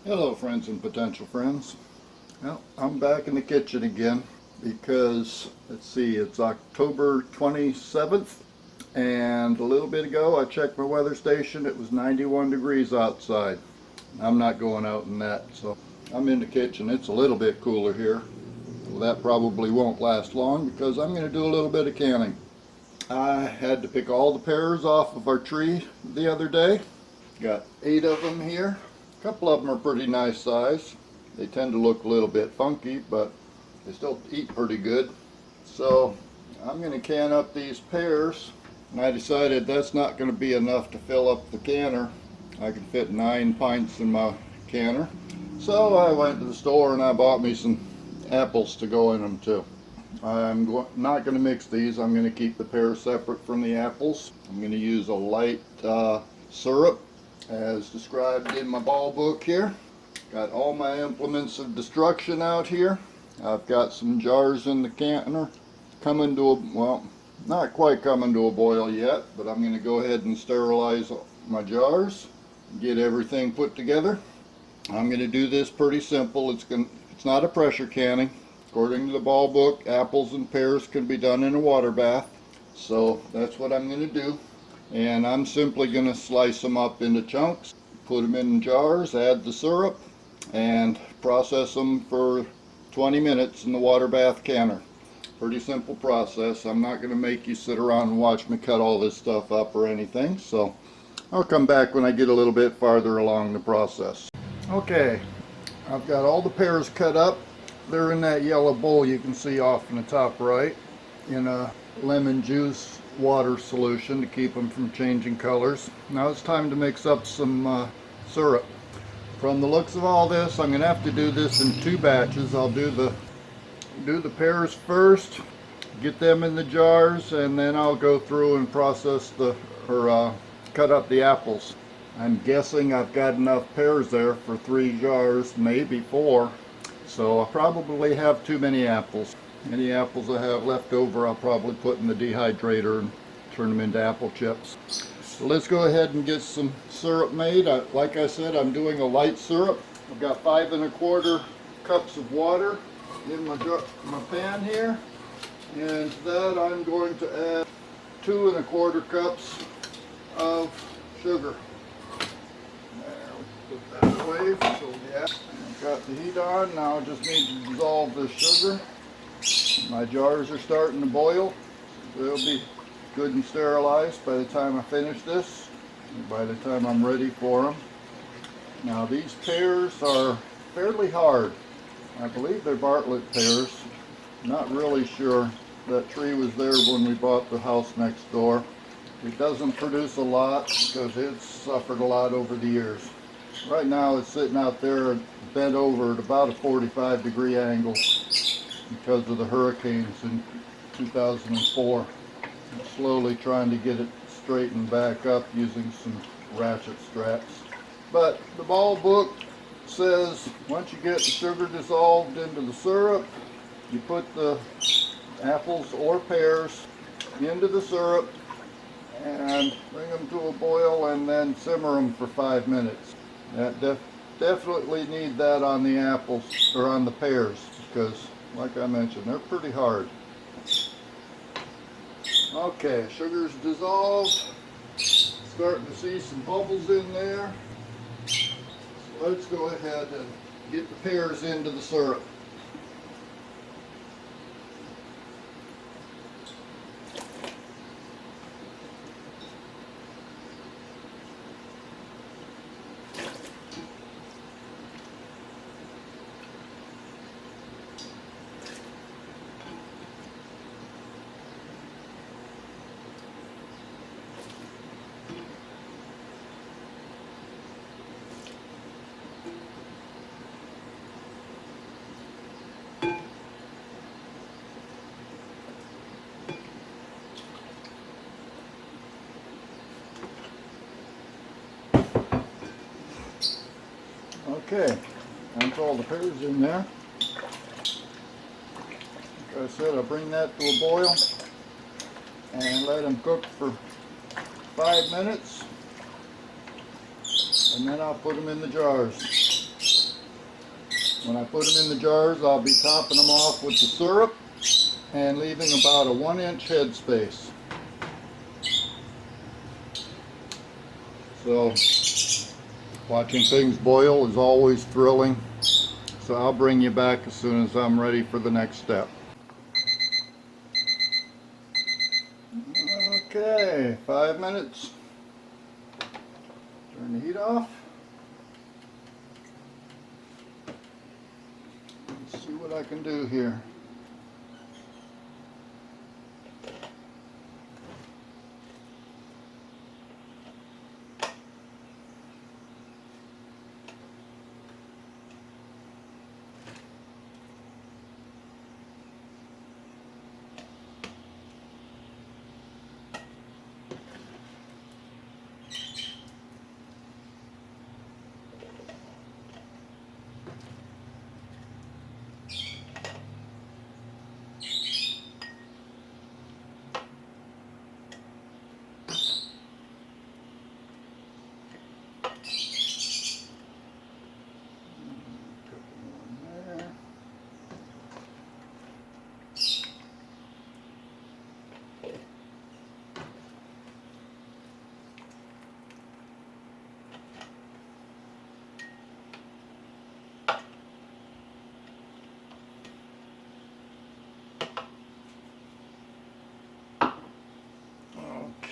Hello friends and potential friends. Well, I'm back in the kitchen again because, let's see, it's October 27th and a little bit ago I checked my weather station. It was 91 degrees outside. I'm not going out in that, so I'm in the kitchen. It's a little bit cooler here. Well, that probably won't last long because I'm going to do a little bit of canning. I had to pick all the pears off of our tree the other day. Got 8 of them here. A couple of them are pretty nice size. They tend to look a little bit funky, but they still eat pretty good. So I'm going to can up these pears, and I decided that's not going to be enough to fill up the canner. I can fit 9 pints in my canner. So I went to the store and I bought me some apples to go in them too. I'm not going to mix these. I'm going to keep the pears separate from the apples. I'm going to use a light syrup as described in my ball book here. Got all my implements of destruction out here. I've got some jars in the canner coming to a, well, not quite coming to a boil yet, but I'm going to go ahead and sterilize my jars, get everything put together. I'm going to do this pretty simple. It's not a pressure canning. According to the ball book, apples and pears can be done in a water bath. So that's what I'm going to do. And I'm simply going to slice them up into chunks, put them in jars, add the syrup, and process them for 20 minutes in the water bath canner. Pretty simple process. I'm not going to make you sit around and watch me cut all this stuff up or anything, so I'll come back when I get a little bit farther along the process. Okay, I've got all the pears cut up. They're in that yellow bowl you can see off in the top right, in a lemon juice water solution to keep them from changing colors. Now it's time to mix up some syrup. From the looks of all this, I'm going to have to do this in 2 batches. I'll do the pears first, get them in the jars, and then I'll go through and process cut up the apples. I'm guessing I've got enough pears there for 3 jars, maybe 4. So I'll probably have too many apples. Any apples I have left over I'll probably put in the dehydrator and turn them into apple chips. So let's go ahead and get some syrup made. Like I said, I'm doing a light syrup. I've got 5 1/4 cups of water in my pan here. And to that I'm going to add 2 1/4 cups of sugar. There, put that away. So yeah, I've got the heat on. Now I just need to dissolve this sugar. My jars are starting to boil. They'll be good and sterilized by the time I finish this, and by the time I'm ready for them. Now these pears are fairly hard. I believe they're Bartlett pears. Not really sure. That tree was there when we bought the house next door. It doesn't produce a lot because it's suffered a lot over the years. Right now it's sitting out there bent over at about a 45-degree angle because of the hurricanes in 2004. I'm slowly trying to get it straightened back up using some ratchet straps. But the ball book says once you get the sugar dissolved into the syrup, you put the apples or pears into the syrup and bring them to a boil and then simmer them for 5 minutes. That definitely need that on the apples or on the pears because, like I mentioned, they're pretty hard. Okay, sugar's dissolved. Starting to see some bubbles in there. So let's go ahead and get the pears into the syrup. Okay, that's all the pears in there. Like I said, I'll bring that to a boil and let them cook for 5 minutes, and then I'll put them in the jars. When I put them in the jars, I'll be topping them off with the syrup and leaving about a 1-inch head space. So watching things boil is always thrilling. So I'll bring you back as soon as I'm ready for the next step. Okay, 5 minutes. Turn the heat off. Let's see what I can do here.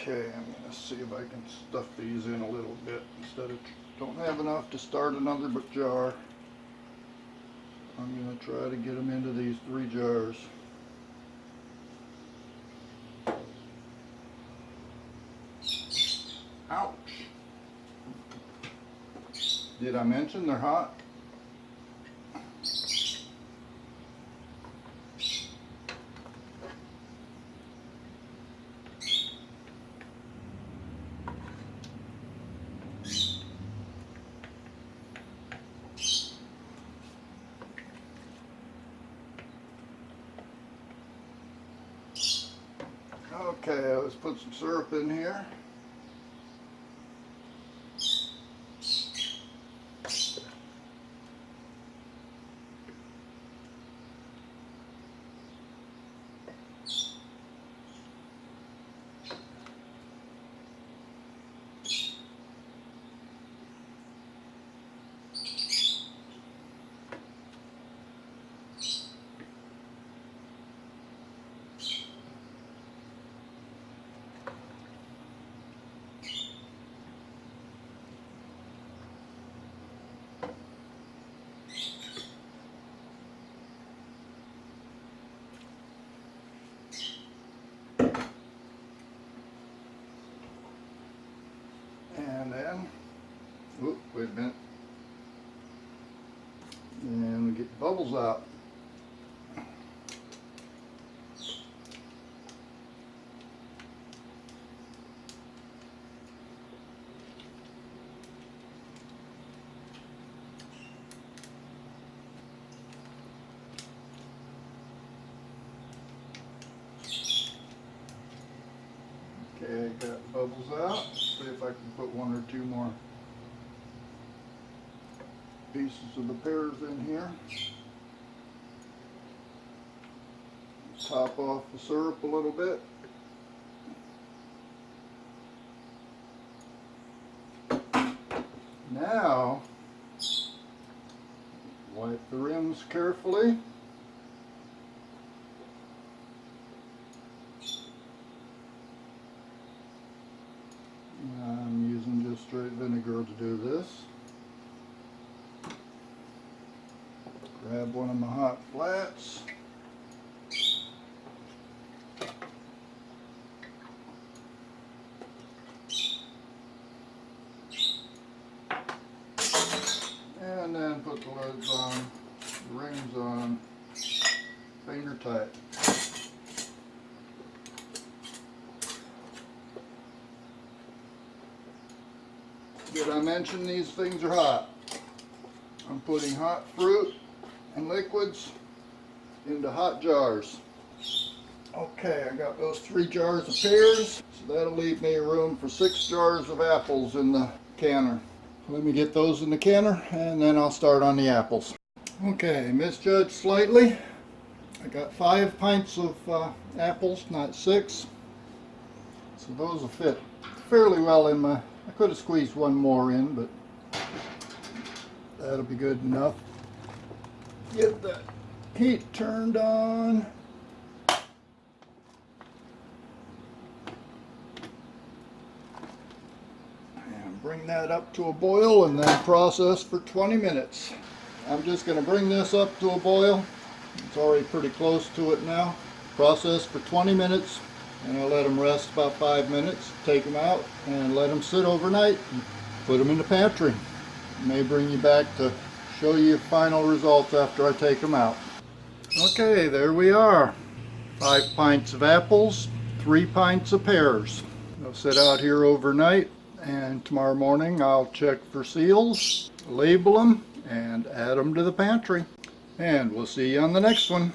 Okay, I'm going to see if I can stuff these in a little bit instead of, don't have enough to start another jar. I'm going to try to get them into these 3 jars. Ouch! Did I mention they're hot? Okay, let's put some syrup in here. And then, whoop, wait a minute. And we get the bubbles out. Okay, got the bubbles out. Let's see if I can put 1 or 2 more pieces of the pears in here. Top off the syrup a little bit. Now, wipe the rims carefully. I'm using just straight vinegar to do this. Grab one of my hot flats. And then put the lids on, the rings on, finger tight. Did I mention these things are hot? I'm putting hot fruit and liquids into hot jars. Okay, I got those 3 jars of pears, so that'll leave me room for 6 jars of apples in the canner. Let me get those in the canner and then I'll start on the apples. Okay, misjudged slightly. I got 5 pints of apples, not 6. So those will fit fairly well in my, I could have squeezed one more in, but that'll be good enough. Get that heat turned on. And bring that up to a boil and then process for 20 minutes. I'm just going to bring this up to a boil. It's already pretty close to it now. Process for 20 minutes and I'll let them rest about 5 minutes. Take them out and let them sit overnight and put them in the pantry. May bring you back to show you final results after I take them out. Okay, there we are. 5 pints of apples, 3 pints of pears. They'll sit out here overnight and tomorrow morning I'll check for seals, label them, and add them to the pantry. And we'll see you on the next one.